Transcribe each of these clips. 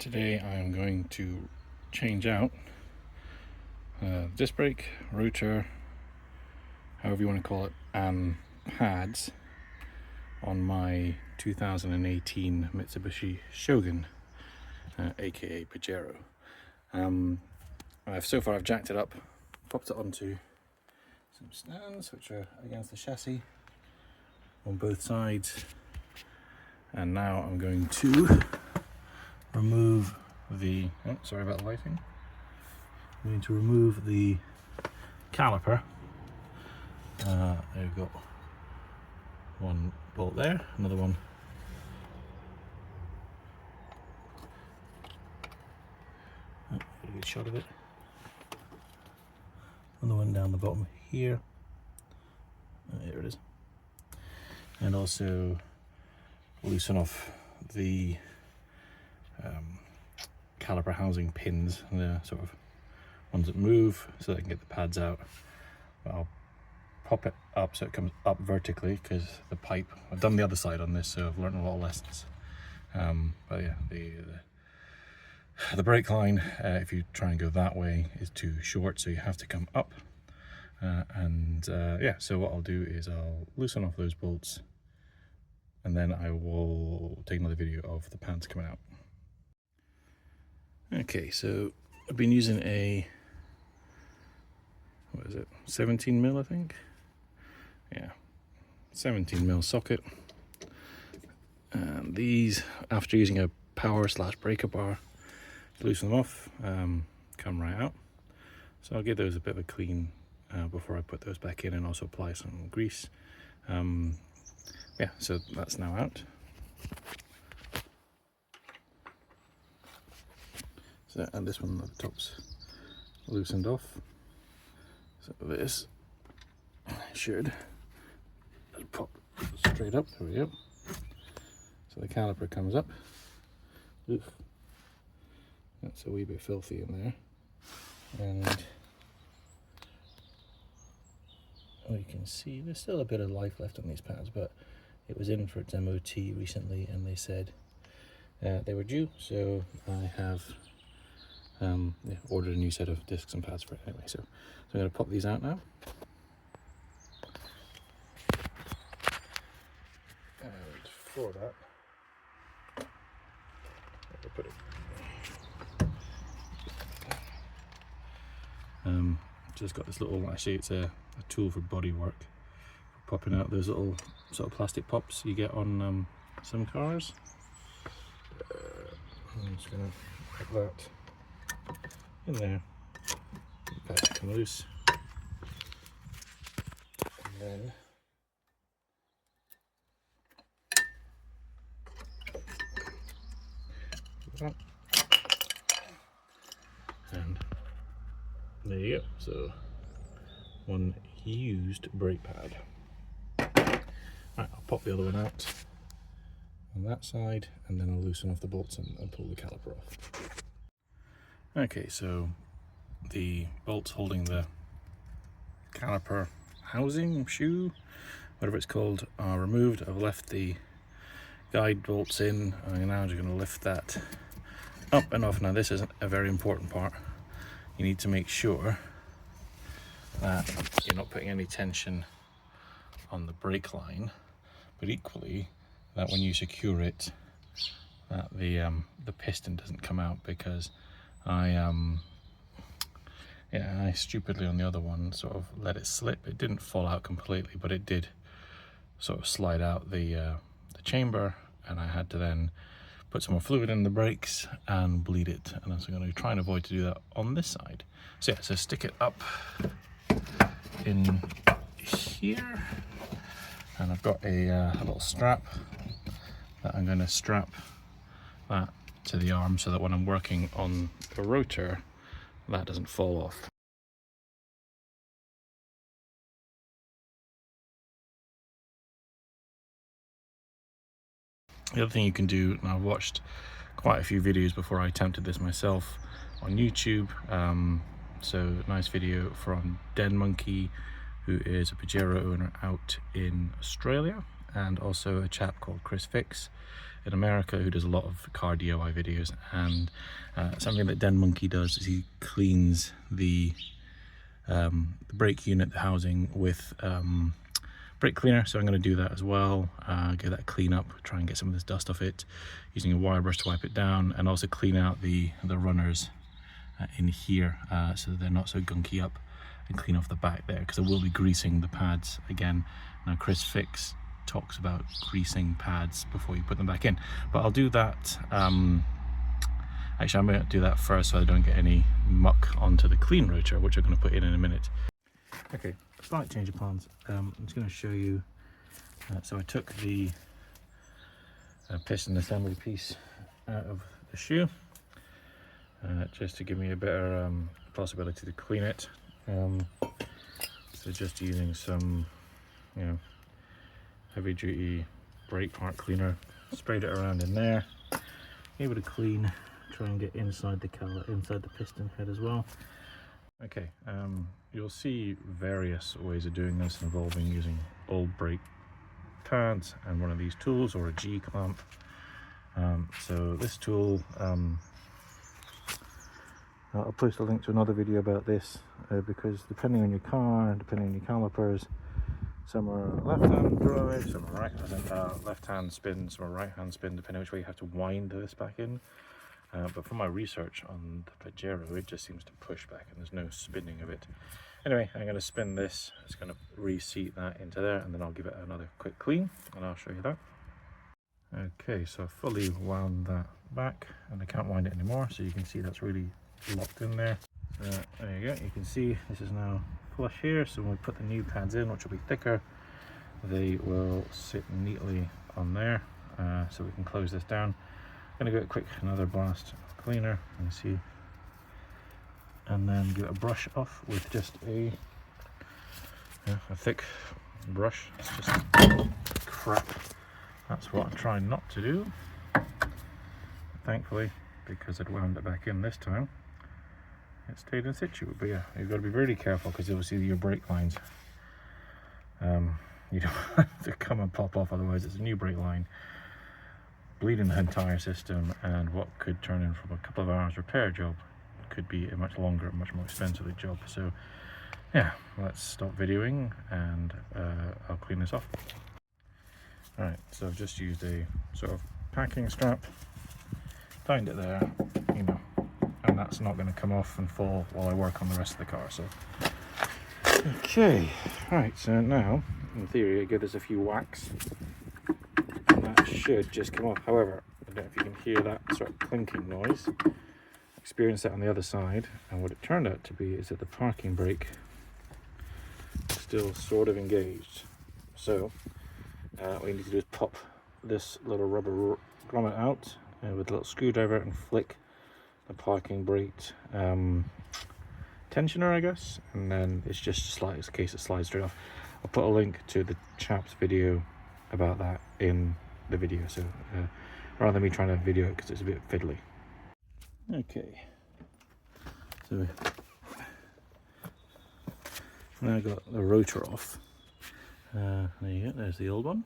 Today I'm going to change out disc brake, rotor, however you want to call it, and pads on my 2018 Mitsubishi Shogun, aka Pajero. So far I've jacked it up, popped it onto some stands which are against the chassis on both sides, and now I'm going to remove the, sorry about the lighting. I'm going to remove the caliper. There we've got one bolt there, another one get a good shot of it. Another one down the bottom here. There it is. And also loosen off the caliper housing pins, the sort of ones that move, so that I can get the pads out. I'll pop it up so it comes up vertically, because the pipe, I've done the other side on this, so I've learned a lot of lessons. But yeah, the brake line, if you try and go that way, is too short, so you have to come up. Yeah, so what I'll do is I'll loosen off those bolts, and then I will take another video of the pads coming out. Okay, so I've been using a, what is it, 17mm I think? Yeah, 17mm socket. And these, after using a power / breaker bar to loosen them off, come right out. So I'll give those a bit of a clean before I put those back in, and also apply some grease. Yeah, so that's now out. So, and this one at the top's loosened off. So this should pop straight up. There we go. So the caliper comes up. Oof. That's a wee bit filthy in there. And you can see there's still a bit of life left on these pads, but it was in for its MOT recently, and they said they were due, so I have ordered a new set of discs and pads for it anyway. So I'm going to pop these out now. And for that, I'll put it. Just got this little, actually it's a tool for body work, for popping out those little sort of plastic pops you get on some cars. I'm just going to put that in there, that come loose, and then that, and there you go. So one used brake pad. Right, I'll pop the other one out on that side, and then I'll loosen off the bolts and pull the caliper off. Okay, so the bolts holding the caliper housing, shoe, whatever it's called, are removed. I've left the guide bolts in. I'm now just going to lift that up and off. Now this is a very important part. You need to make sure that you're not putting any tension on the brake line, but equally that when you secure it, that the piston doesn't come out, because I stupidly on the other one sort of let it slip. It didn't fall out completely, but it did sort of slide out the chamber, and I had to then put some more fluid in the brakes and bleed it. And I'm going to try and avoid to do that on this side. So yeah, so stick it up in here, and I've got a little strap that I'm going to strap that to the arm, so that when I'm working on the rotor, that doesn't fall off. The other thing you can do, and I've watched quite a few videos before I attempted this myself on YouTube. So nice video from Den Monkey, who is a Pajero owner out in Australia, and also a chap called Chris Fix, in America who does a lot of car DIY videos, and something that Den Monkey does is he cleans the brake unit, the housing, with brake cleaner. So I'm going to do that as well, give that a clean up, try and get some of this dust off it using a wire brush to wipe it down, and also clean out the runners in here so that they're not so gunky up, and clean off the back there, because I will be greasing the pads again. Now Chris Fix talks about greasing pads before you put them back in, but I'll do that. Actually, I'm going to do that first so I don't get any muck onto the clean rotor, which I'm going to put in a minute. Okay, slight change of plans. I'm just going to show you. So I took the piston assembly piece out of the shoe just to give me a better possibility to clean it. So just using some, heavy duty brake part cleaner, sprayed it around in there, able to clean, try and get inside the cowler, inside the piston head as well. Okay, you'll see various ways of doing this involving using old brake pads and one of these tools, or a G-clamp. So this tool, I'll post a link to another video about this, because depending on your car, depending on your calipers, some are left-hand drive, some are left-hand spin, some are right-hand spin, depending which way you have to wind this back in. But from my research on the Pajero, it just seems to push back and there's no spinning of it. Anyway, I'm going to spin this, it's going to reseat that into there, and then I'll give it another quick clean and I'll show you that. Okay, so I've fully wound that back and I can't wind it anymore, so you can see that's really locked in there. So there you go, you can see this is now flush here, so when we put the new pads in, which will be thicker, they will sit neatly on there, so we can close this down. I'm going to give it a quick another blast of cleaner, and see, and then give it a brush off with just a thick brush. It's just crap. That's what I'm trying not to do. Thankfully, because I'd wound it back in this time, it stayed in situ. But yeah, you've got to be really careful, because obviously your brake lines, you don't have to come and pop off, otherwise it's a new brake line, bleeding the entire system, and what could turn in from a couple of hours repair job could be a much longer, much more expensive job. So yeah, let's stop videoing and I'll clean this off. Alright, so I've just used a sort of packing strap, tightened it there, and that's not going to come off and fall while I work on the rest of the car. So okay, right, so now in theory I give this a few whacks and that should just come off. However, I don't know if you can hear that sort of clinking noise. Experienced that on the other side, and what it turned out to be is that the parking brake is still sort of engaged. So what you need to do is pop this little rubber grommet out with a little screwdriver and flick the parking brake tensioner, I guess, and then it's just a case it slides straight off. I'll put a link to the chap's video about that in the video, so rather than me trying to video it because it's a bit fiddly. Okay, so now I got the rotor off. There you go, there's the old one.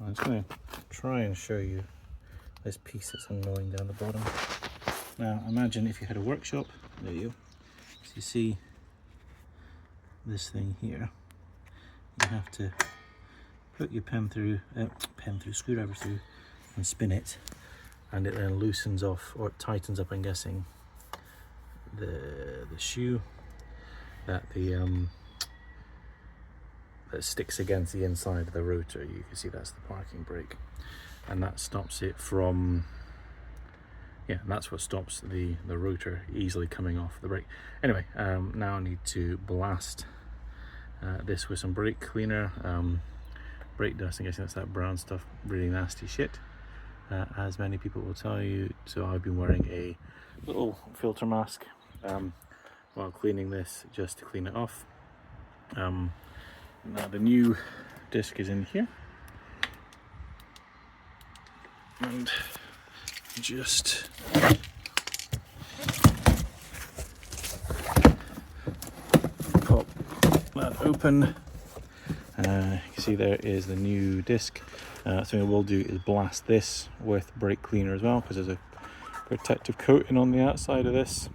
I'm just going to try and show you this piece that's annoying down the bottom. Now imagine if you had a workshop, there you go, so you see this thing here, you have to put your screwdriver through and spin it, and it then loosens off, or it tightens up, I'm guessing, the shoe that that sticks against the inside of the rotor. You can see that's the parking brake, and that stops it from, that's what stops the rotor easily coming off the brake. Anyway, now I need to blast this with some brake cleaner, brake dust. I'm guessing that's that brown stuff, really nasty shit, as many people will tell you. So I've been wearing a little filter mask while cleaning this, just to clean it off. Now the new disc is in here, and just pop that open. You can you see there is the new disc. Something I will do is blast this with brake cleaner as well, because there's a protective coating on the outside of this.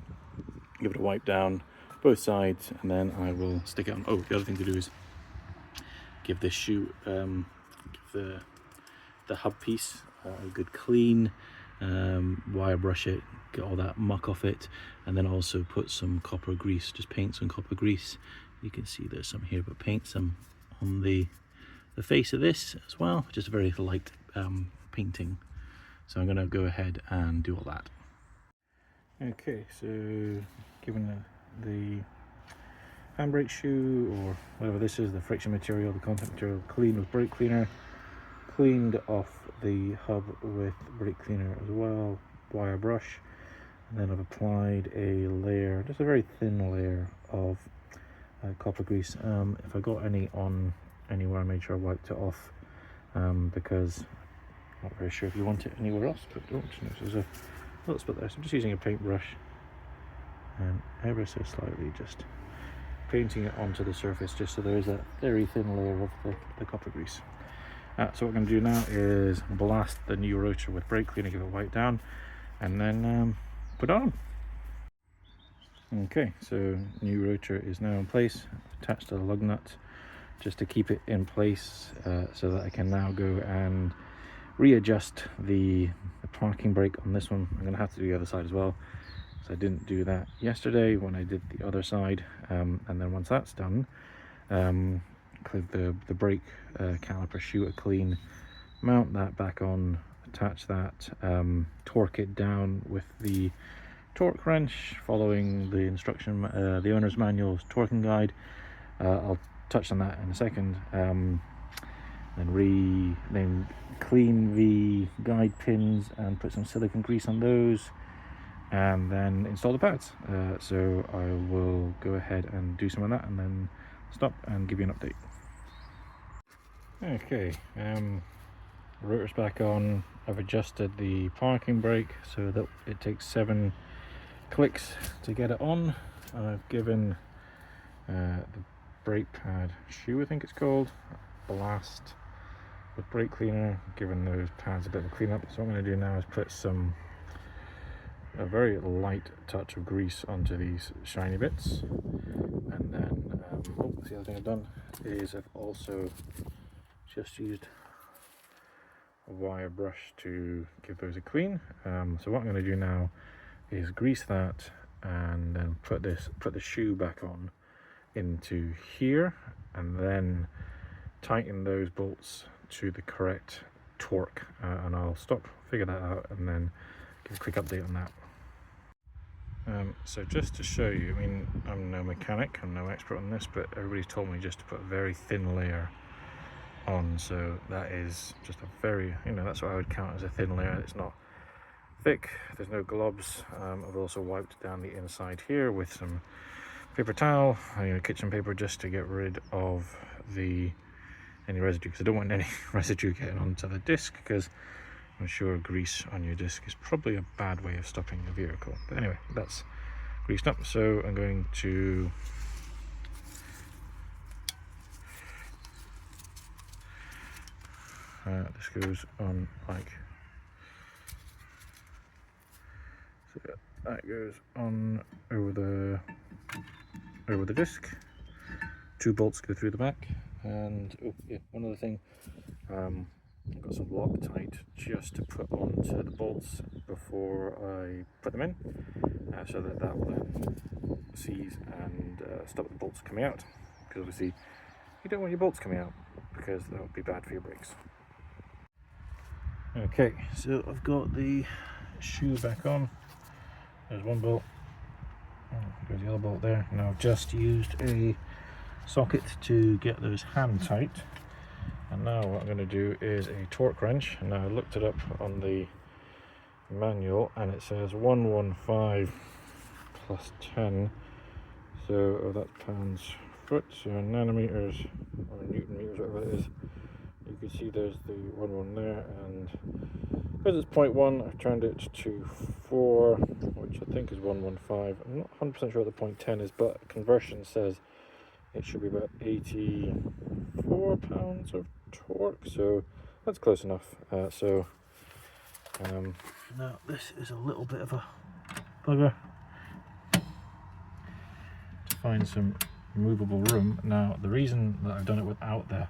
Give it a wipe down both sides, and then I will stick it on. Oh, the other thing to do is give this shoe, give the hub piece a good clean, wire brush it, get all that muck off it, and then also put some copper grease, just paint some copper grease. You can see there's some here, but paint some on the face of this as well, just a very light painting. So I'm going to go ahead and do all that. Okay, so given the handbrake shoe, or whatever this is, the friction material, the contact material, cleaned with brake cleaner, cleaned off the hub with brake cleaner as well, wire brush, and then I've applied a layer, just a very thin layer of copper grease. If I got any on anywhere, I made sure I wiped it off, because I'm not very sure if you want it anywhere else, but don't. There's a little spot there, so I'm just using a paintbrush and ever so slightly just painting it onto the surface, just so there is a very thin layer of the copper grease. So what I'm going to do now is blast the new rotor with brake cleaner, give it a wipe down, and then put it on. Okay, so new rotor is now in place, attached to the lug nut, just to keep it in place, so that I can now go and readjust the parking brake on this one. I'm going to have to do the other side as well, so I didn't do that yesterday when I did the other side, and then once that's done, clip the brake caliper shoe a clean, mount that back on, attach that, torque it down with the torque wrench following the instruction, the owner's manual's torquing guide. I'll touch on that in a second. Then clean the guide pins and put some silicone grease on those, and then install the pads. So I will go ahead and do some of that and then stop and give you an update. Okay, rotor's back on. I've adjusted the parking brake so that it takes 7 clicks to get it on. I've given the brake pad shoe, I think it's called, a blast with brake cleaner, given those pads a bit of a cleanup. So what I'm going to do now is put a very light touch of grease onto these shiny bits, and then the other thing I've done is I've also just used a wire brush to give those a clean. So what I'm going to do now is grease that, and then put the shoe back on into here, and then tighten those bolts to the correct torque, and I'll stop, figure that out, and then give a quick update on that. So just to show you, I mean, I'm no mechanic, I'm no expert on this, but everybody's told me just to put a very thin layer on, so that is just a very, that's what I would count as a thin layer. It's not thick, there's no globs. I've also wiped down the inside here with some paper towel, kitchen paper, just to get rid of any residue, because I don't want any residue getting onto the disc, because I'm sure grease on your disc is probably a bad way of stopping your vehicle. But anyway, that's greased up, so I'm going to this goes on like so. That goes on over the disc. 2 bolts go through the back, and one other thing, I've got some Loctite just to put onto the bolts before I put them in, so that will then seize and stop the bolts coming out, because obviously you don't want your bolts coming out, because that would be bad for your brakes. Okay, so I've got the shoe back on. There's one bolt, there's the other bolt there. Now I've just used a socket to get those hand tight, and now what I'm going to do is a torque wrench. And now I looked it up on the manual, and it says 115 plus 10, so that's pounds foot, so nanometers or newton meters, whatever it is. You can see there's the 1 there, and because it's 0.1, I've turned it to 4, which I think is 115. I'm not 100% sure what the 0.10 is, but conversion says it should be about 84 pounds of torque, so that's close enough. Now this is a little bit of a bugger to find some movable room. Now the reason that I've done it without the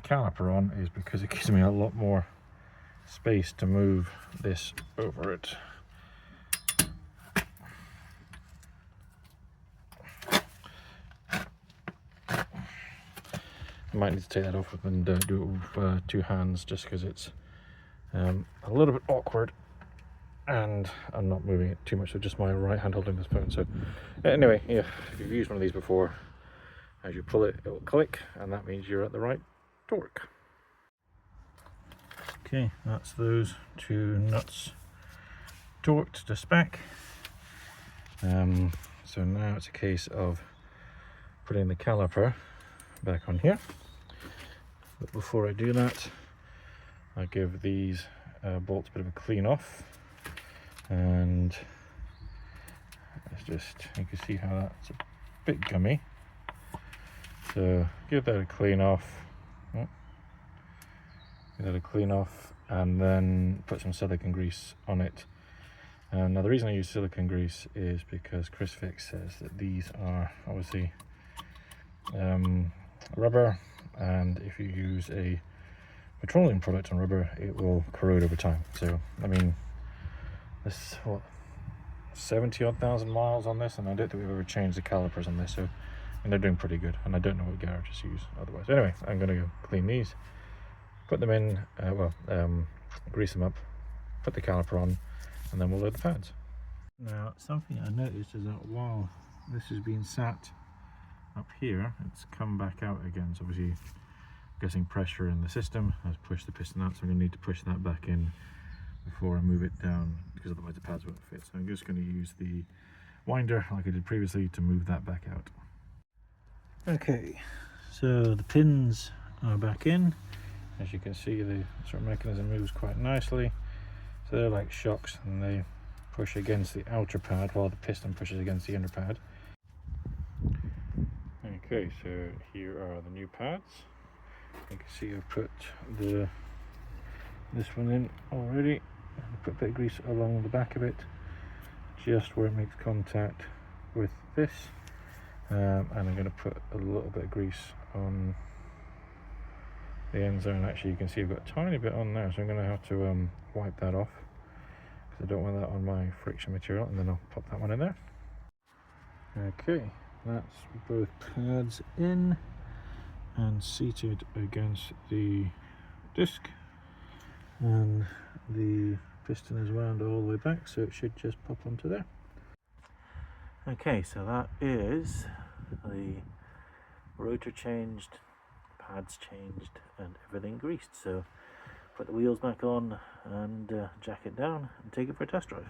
caliper on is because it gives me a lot more space to move this over it. I might need to take that off and do it with two hands, just because it's a little bit awkward and I'm not moving it too much, so just my right hand holding this phone. So anyway, yeah, if you've used one of these before, as you pull it, it will click, and that means you're at the right torque. Okay, that's those two nuts torqued to spec. So now it's a case of putting the caliper back on here, but before I do that, I give these bolts a bit of a clean off, and it's just, you can see how that's a bit gummy, so give that a clean off. Give that a clean off, and then put some silicone grease on it. Now the reason I use silicone grease is because ChrisFix says that these are obviously rubber, and if you use a petroleum product on rubber, it will corrode over time. So I mean, this, what, 70 odd thousand miles on this, and I don't think we've ever changed the calipers on this, so, and they're doing pretty good, and I don't know what garages use otherwise. Anyway, I'm going to go clean these, put them in, grease them up, put the caliper on, and then we'll load the pads. Now something I noticed is that while this has been sat up here, it's come back out again. So obviously, getting pressure in the system has pushed the piston out, so I'm going to need to push that back in before I move it down, because otherwise the pads won't fit. So I'm just going to use the winder like I did previously to move that back out. Okay, so the pins are back in. As you can see, the sort of mechanism moves quite nicely. So they're like shocks, and they push against the outer pad while the piston pushes against the inner pad. Okay, so here are the new pads. You can see I've put this one in already. I put a bit of grease along the back of it, just where it makes contact with this. And I'm going to put a little bit of grease on the end zone. Actually, you can see I've got a tiny bit on there, so I'm going to have to wipe that off, because I don't want that on my friction material, and then I'll pop that one in there. Okay, that's both pads in and seated against the disc, and the piston is wound all the way back, so it should just pop onto there. Okay, so that is the rotor changed, pads changed, and everything greased. So put the wheels back on and jack it down and take it for a test drive.